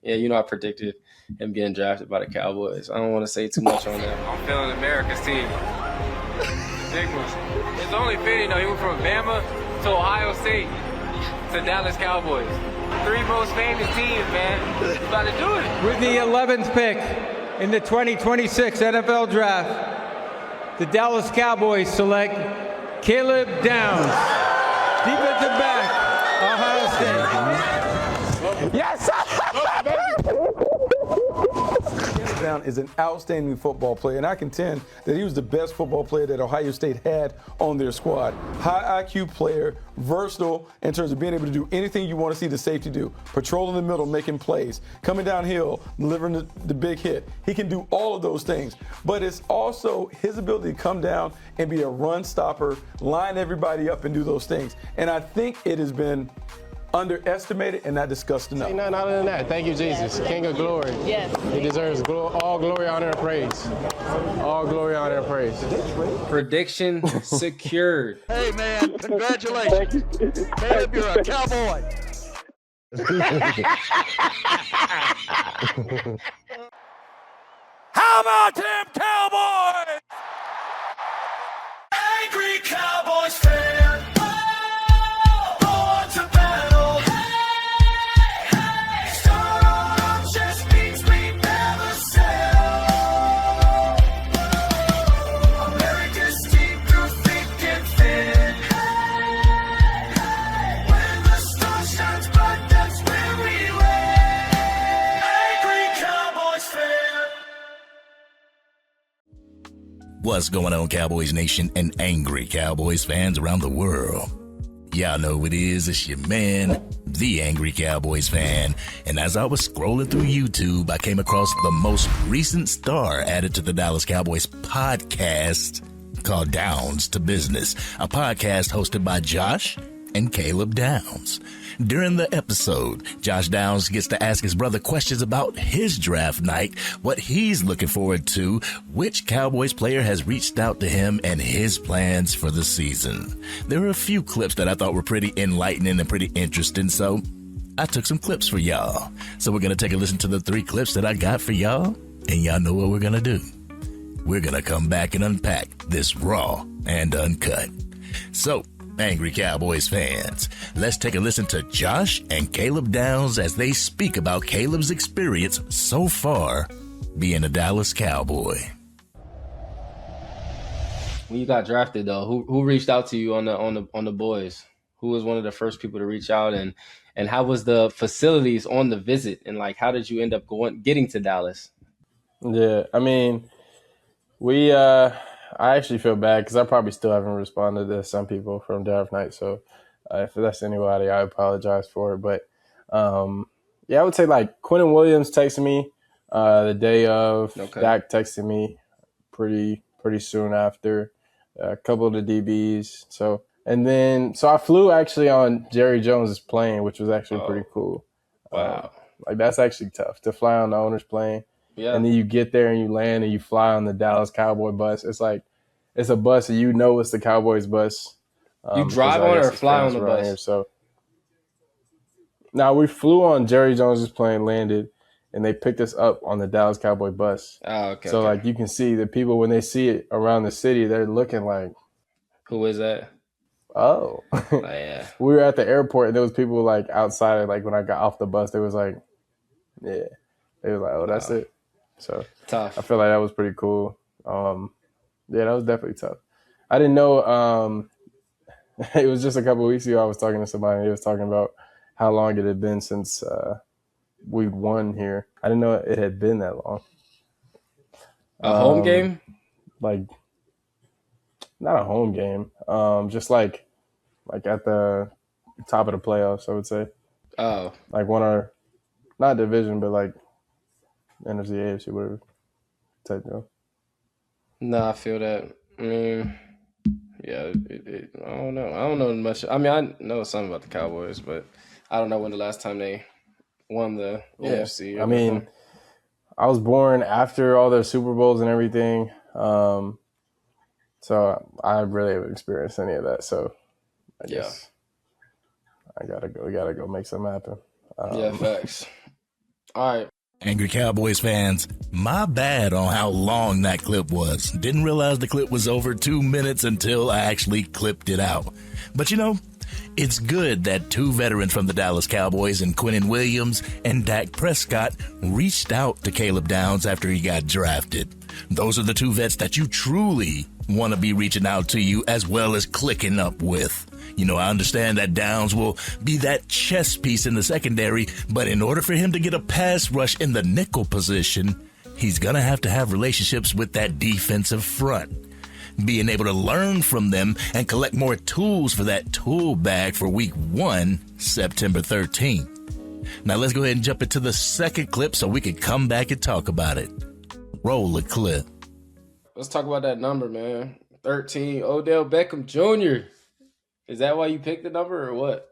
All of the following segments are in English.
Yeah, I predicted him getting drafted by the Cowboys. I don't want to say too much on that. I'm feeling America's team. Big one. It's only fitting, he went from Bama to Ohio State to Dallas Cowboys. 3 most famous teams, man. He's about to do it. With the 11th pick in the 2026 NFL Draft, the Dallas Cowboys select Caleb Downs, defensive back, Ohio State. Yes! Down is an outstanding football player, and I contend that he was the best football player that Ohio State had on their squad. High IQ player, versatile in terms of being able to do anything you want to see the safety do. Patrolling the middle, making plays, coming downhill, delivering the big hit. He can do all of those things, but it's also his ability to come down and be a run stopper, line everybody up and do those things. And I think it has been underestimated and not discussed enough. Ain't nothing other than that. Thank you, Jesus, King of glory. Yes. He deserves all glory, honor, and praise. All glory, honor, and praise. Prediction secured. Hey, man, congratulations. Caleb, you're a Cowboy. How about them Cowboys? Angry Cowboys fan. What's going on, Cowboys Nation and angry Cowboys fans around the world? Y'all know who it is. It's your man, the Angry Cowboys fan. And as I was scrolling through YouTube, I came across the most recent star added to the Dallas Cowboys podcast called Downs to Business, a podcast hosted by Josh and Caleb Downs. During the episode, Josh Downs gets to ask his brother questions about his draft night, what he's looking forward to, which Cowboys player has reached out to him, and his plans for the season. There were a few clips that I thought were pretty enlightening and pretty interesting, so I took some clips for y'all. So we're going to take a listen to the 3 clips that I got for y'all, and y'all know what we're going to do. We're going to come back and unpack this Raw and Uncut. So, Angry Cowboys fans, let's take a listen to Josh and Caleb Downs as they speak about Caleb's experience so far being a Dallas Cowboy. When you got drafted, though, who reached out to you on the boys? Who was one of the first people to reach out, and how was the facilities on the visit, and like how did you end up getting to Dallas? Yeah, I mean, I actually feel bad because I probably still haven't responded to some people from draft night. So if that's anybody, I apologize for it. But yeah, I would say like Quentin Williams texted me the day of. Okay. Dak texted me pretty soon after. A couple of the DBs. So I flew actually on Jerry Jones's plane, which was actually pretty cool. Wow. Like that's actually tough to fly on the owner's plane. Yeah. And then you get there and you land and you fly on the Dallas Cowboy bus. It's like, it's a bus and you know it's the Cowboys bus. You drive on it or fly on the bus? Here, so now we flew on Jerry Jones's plane, landed, and they picked us up on the Dallas Cowboy bus. Oh, okay. So like you can see the people when they see it around the city, they're looking like, who is that? Oh, yeah. We were at the airport and there was people like outside. Like when I got off the bus, they was like, yeah, they was like, oh, that's it. So tough. I feel like that was pretty cool. Yeah, that was definitely tough. I didn't know. It was just a couple of weeks ago I was talking to somebody and he was talking about how long it had been since we won here. I didn't know it had been that long. A home game? Like, not a home game. Just like at the top of the playoffs, I would say. Oh. Like one or not division, but like NFC, AFC, whatever type deal. No, I feel that. I mean, yeah, I don't know. I don't know much. I mean, I know something about the Cowboys, but I don't know when the last time they won the NFC. I mean, I was born after all their Super Bowls and everything. So I really haven't experienced any of that. So I guess I gotta go make something happen. Yeah, facts. All right. Angry Cowboys fans, my bad on how long that clip was. Didn't realize the clip was over 2 minutes until I actually clipped it out. But it's good that two veterans from the Dallas Cowboys and Quinnen Williams and Dak Prescott reached out to Caleb Downs after he got drafted. Those are the two vets that you truly want to be reaching out to you as well as clicking up with. I understand that Downs will be that chess piece in the secondary, but in order for him to get a pass rush in the nickel position, he's going to have relationships with that defensive front. Being able to learn from them and collect more tools for that tool bag for week 1, September 13th. Now let's go ahead and jump into the second clip so we can come back and talk about it. Roll the clip. Let's talk about that number, man. 13, Odell Beckham Jr. Is that why you picked the number or what?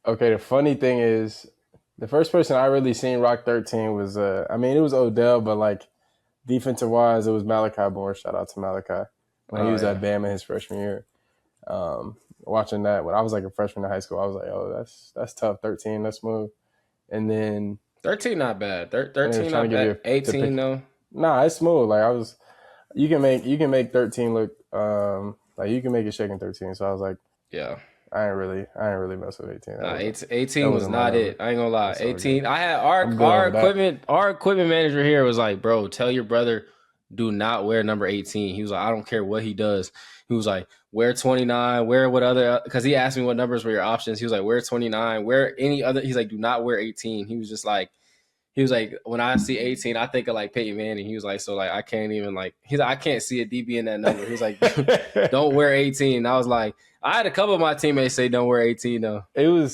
Okay, the funny thing is, the first person I really seen rock 13 was, it was Odell, but like defensive-wise, it was Malachi Moore. Shout out to Malachi when he was at Bama his freshman year. Watching that when I was like a freshman in high school, I was like, oh, that's tough. 13, that's smooth. And then 13 not bad. 13 not bad. 18 though. Nah, it's smooth. Like you can make 13 look like you can make it shaking 13. So I was like, yeah, I ain't really mess with 18. Nah, 18 was not it. I ain't gonna lie. 18. I had our equipment manager here was like, bro, tell your brother do not wear number 18. He was like, I don't care what he does. He was like, wear 29, wear what other, because he asked me what numbers were your options. He was like, wear 29, wear any other. He's like, do not wear 18. He was like, when I see 18, I think of like Peyton Manning. He was like, so like, I can't even like, he's like, I can't see a DB in that number. He was like, don't wear 18. And I was like, I had a couple of my teammates say don't wear 18 though. And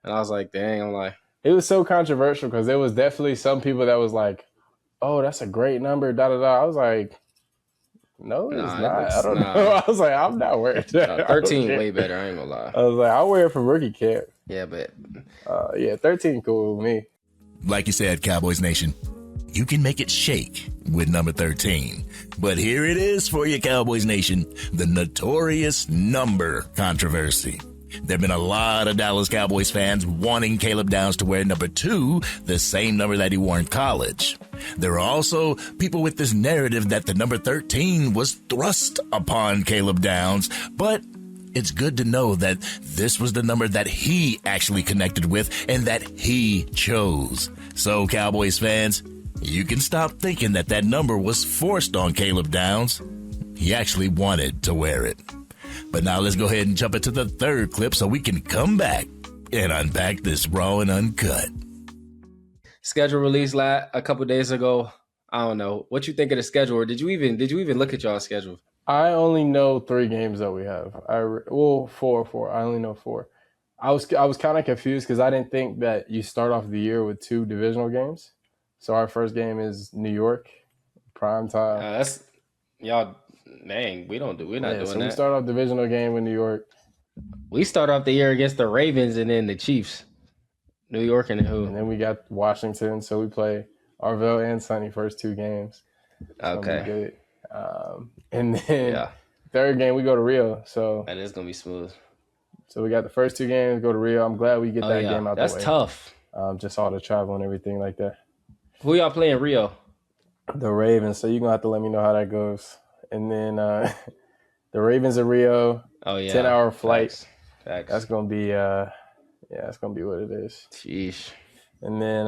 I was like, dang, I'm like. It was so controversial because there was definitely some people that was like, oh, that's a great number, da-da-da. I was like, no, it's not. I don't know. I was like, I'm not wearing that. 13 way better. I ain't gonna lie. I was like, I'll wear it for rookie camp. Yeah, but 13 cool with me. Like you said, Cowboys Nation, you can make it shake with number 13. But here it is for you, Cowboys Nation, the notorious number controversy. There have been a lot of Dallas Cowboys fans wanting Caleb Downs to wear number 2, the same number that he wore in college. There are also people with this narrative that the number 13 was thrust upon Caleb Downs, but it's good to know that this was the number that he actually connected with and that he chose. So, Cowboys fans, you can stop thinking that number was forced on Caleb Downs. He actually wanted to wear it. But now let's go ahead and jump into the third clip so we can come back and unpack this Raw and Uncut. Schedule released a couple days ago. I don't know. What you think of the schedule? Or did you even look at y'all's schedule? I only know 3 games that we have. 4. I only know 4. I was kind of confused because I didn't think that you start off the year with 2 divisional games. So our first game is New York, prime time. That's y'all. Dang, we're not doing that. So we start off divisional game with New York. We start off the year against the Ravens and then the Chiefs. New York and who? And then we got Washington. So we play Arvell and Sonny first 2 games. Okay. Good. And then third game we go to Rio. So that is gonna be smooth. So we got the first 2 games, go to Rio. I'm glad we get that game out the way. That's tough. Just all the travel and everything like that. Who y'all play in Rio? The Ravens. So you're gonna have to let me know how that goes. And then the Ravens in Rio. 10-hour flight. Facts. That's gonna be that's gonna be what it is. Sheesh. And then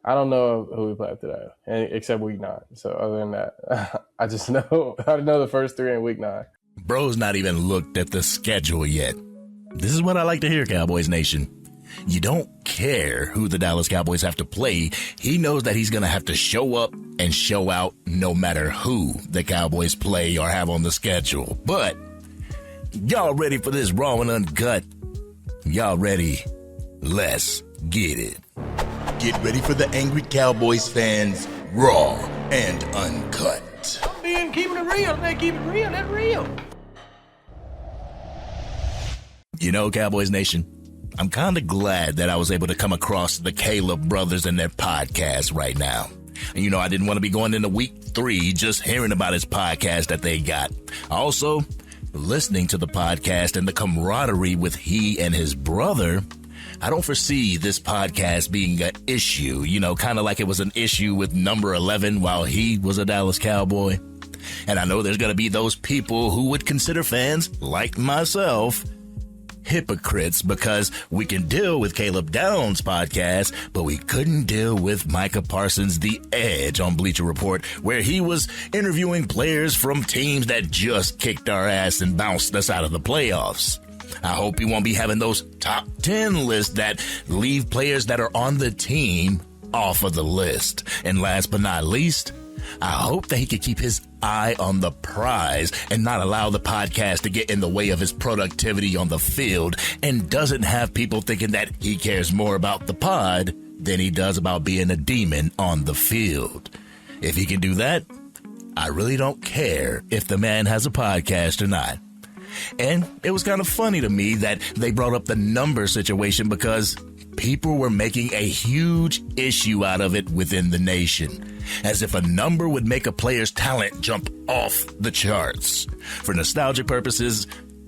I don't know who we play after that, except week 9. So other than that, I just know the first 3 in week 9. Bro's not even looked at the schedule yet. This is what I like to hear, Cowboys Nation. You don't care who the Dallas Cowboys have to play. He knows that he's going to have to show up and show out no matter who the Cowboys play or have on the schedule. But y'all ready for this Raw and Uncut? Y'all ready? Let's get it. Get ready for the Angry Cowboys fans, Raw and Uncut. I'm being keeping it real. They keep it real. That's real. You know, Cowboys Nation, I'm kind of glad that I was able to come across the Caleb brothers and their podcast right now. And, you know, I didn't want to be going into week 3 just hearing about his podcast that they got. Also, Listening to the podcast and the camaraderie with he and his brother, I don't foresee this podcast being an issue, kind of like it was an issue with number 11 while he was a Dallas Cowboy. And I know there's going to be those people who would consider fans like myself hypocrites because we can deal with Caleb Downs' podcast, but we couldn't deal with Micah Parsons' The Edge on Bleacher Report, where he was interviewing players from teams that just kicked our ass and bounced us out of the playoffs. I hope he won't be having those top 10 lists that leave players that are on the team off of the list. And last but not least, I hope that he can keep his eye on the prize and not allow the podcast to get in the way of his productivity on the field and doesn't have people thinking that he cares more about the pod than he does about being a demon on the field. If he can do that, I really don't care if the man has a podcast or not. And it was kind of funny to me that they brought up the number situation because people were making a huge issue out of it within the nation, as if a number would make a player's talent jump off the charts. For nostalgic purposes,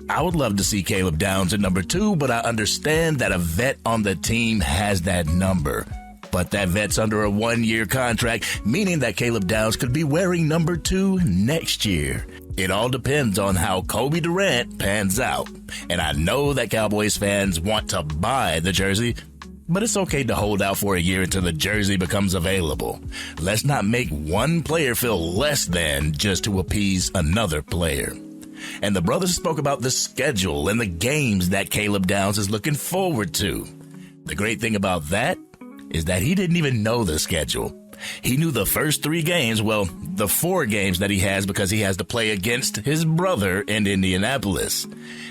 I would love to see Caleb Downs at number 2, but I understand that a vet on the team has that number. But that vet's under a 1-year contract, meaning that Caleb Downs could be wearing number 2 next year. It all depends on how Kobe Durant pans out. And I know that Cowboys fans want to buy the jersey, but it's okay to hold out for a year until the jersey becomes available. Let's not make one player feel less than just to appease another player. And the brothers spoke about the schedule and the games that Caleb Downs is looking forward to. The great thing about that is that he didn't even know the schedule. He knew the first 3 games, well, the 4 games that he has because he has to play against his brother in Indianapolis.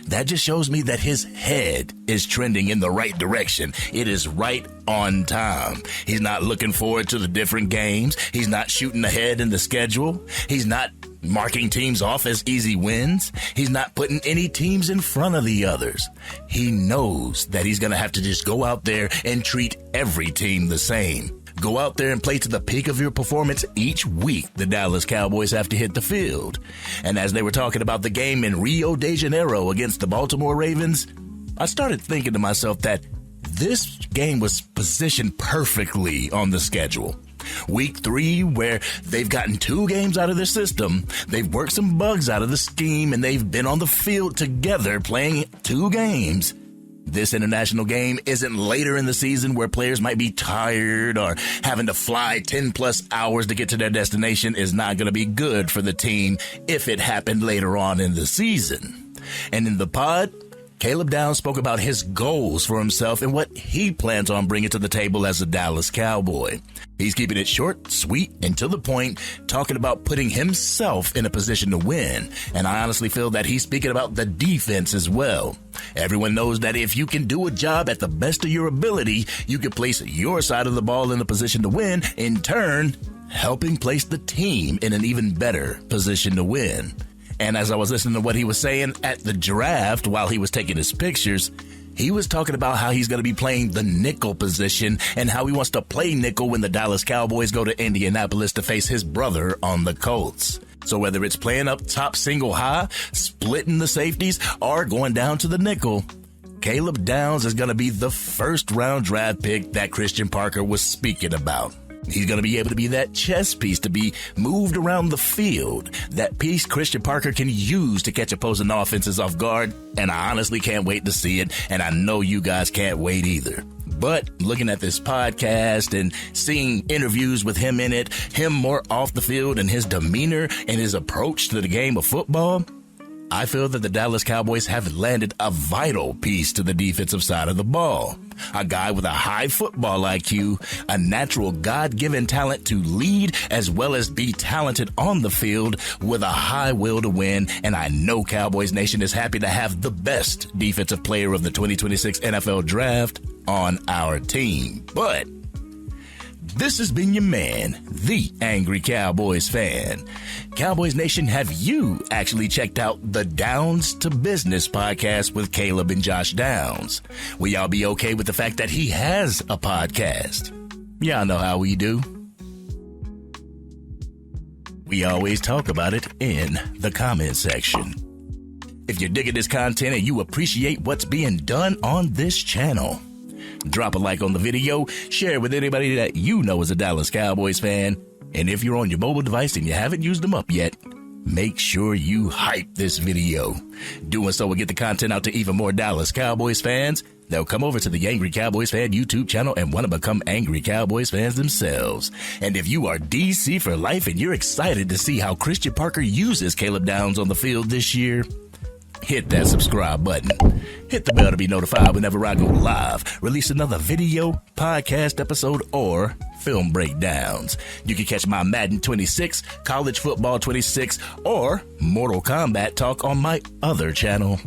That just shows me that his head is trending in the right direction. It is right on time. He's not looking forward to the different games. He's not shooting ahead in the schedule. He's not marking teams off as easy wins. He's not putting any teams in front of the others. He knows that he's going to have to just go out there and treat every team the same. Go out there and play to the peak of your performance each week. The Dallas Cowboys have to hit the field. And as they were talking about the game in Rio de Janeiro against the Baltimore Ravens, I started thinking to myself that this game was positioned perfectly on the schedule. Week 3, where they've gotten 2 games out of their system, they've worked some bugs out of the scheme, and they've been on the field together playing 2 games. This international game isn't later in the season where players might be tired or having to fly 10 plus hours to get to their destination is not going to be good for the team if it happened later on in the season. And in the pod, Caleb Downs spoke about his goals for himself and what he plans on bringing to the table as a Dallas Cowboy. He's keeping it short, sweet, and to the point, talking about putting himself in a position to win. And I honestly feel that he's speaking about the defense as well. Everyone knows that if you can do a job at the best of your ability, you can place your side of the ball in a position to win, in turn, helping place the team in an even better position to win. And as I was listening to what he was saying at the draft while he was taking his pictures, he was talking about how he's going to be playing the nickel position and how he wants to play nickel when the Dallas Cowboys go to Indianapolis to face his brother on the Colts. So whether it's playing up top single high, splitting the safeties, or going down to the nickel, Caleb Downs is going to be the first round draft pick that Christian Parker was speaking about. He's going to be able to be that chess piece to be moved around the field. That piece Christian Parker can use to catch opposing offenses off guard. And I honestly can't wait to see it. And I know you guys can't wait either. But looking at this podcast and seeing interviews with him in it, him more off the field and his demeanor and his approach to the game of football, I feel that the Dallas Cowboys have landed a vital piece to the defensive side of the ball. A guy with a high football IQ, a natural God-given talent to lead, as well as be talented on the field with a high will to win. And I know Cowboys Nation is happy to have the best defensive player of the 2026 NFL Draft on our team. But this has been your man, the Angry Cowboys fan. Cowboys Nation, have you actually checked out the Downs to Business podcast with Caleb and Josh Downs? Will y'all be okay with the fact that he has a podcast? Y'all know how we do. We always talk about it in the comment section. If you're digging this content and you appreciate what's being done on this channel, drop a like on the video, share it with anybody that you know is a Dallas Cowboys fan, and if you're on your mobile device and you haven't used them up yet, make sure you hype this video. Doing so will get the content out to even more Dallas Cowboys fans. They'll come over to the Angry Cowboys Fan YouTube channel and want to become Angry Cowboys fans themselves. And if you are DC for life and you're excited to see how Christian Parker uses Caleb Downs on the field this year, hit that subscribe button. Hit the bell to be notified whenever I go live, release another video, podcast episode, or film breakdowns. You can catch my Madden 26, College Football 26, or Mortal Kombat talk on my other channel,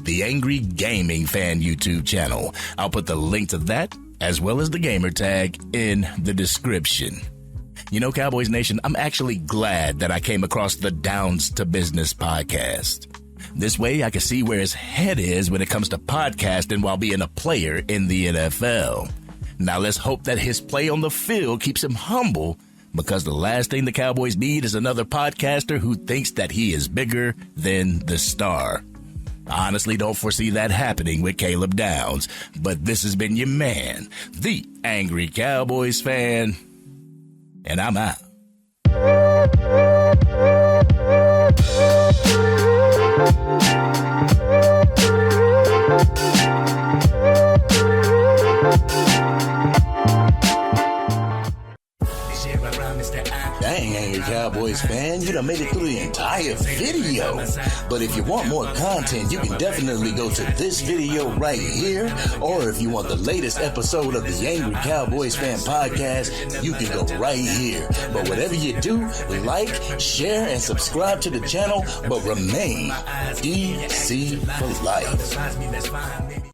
the Angry Gaming Fan YouTube channel. I'll put the link to that, as well as the gamer tag, in the description. You know, Cowboys Nation, I'm actually glad that I came across the Downs to Business podcast. This way I can see where his head is when it comes to podcasting while being a player in the NFL. Now let's hope that his play on the field keeps him humble, because the last thing the Cowboys need is another podcaster who thinks that he is bigger than the star. I honestly don't foresee that happening with Caleb Downs, but this has been your man, the Angry Cowboys fan, and I'm out. Dang, Angry Cowboys fan, you done made it through the entire video. But if you want more content, you can definitely go to this video right here. Or if you want the latest episode of the Angry Cowboys Fan Podcast, you can go right here. But whatever you do, like, share, and subscribe to the channel, but remain DC for life.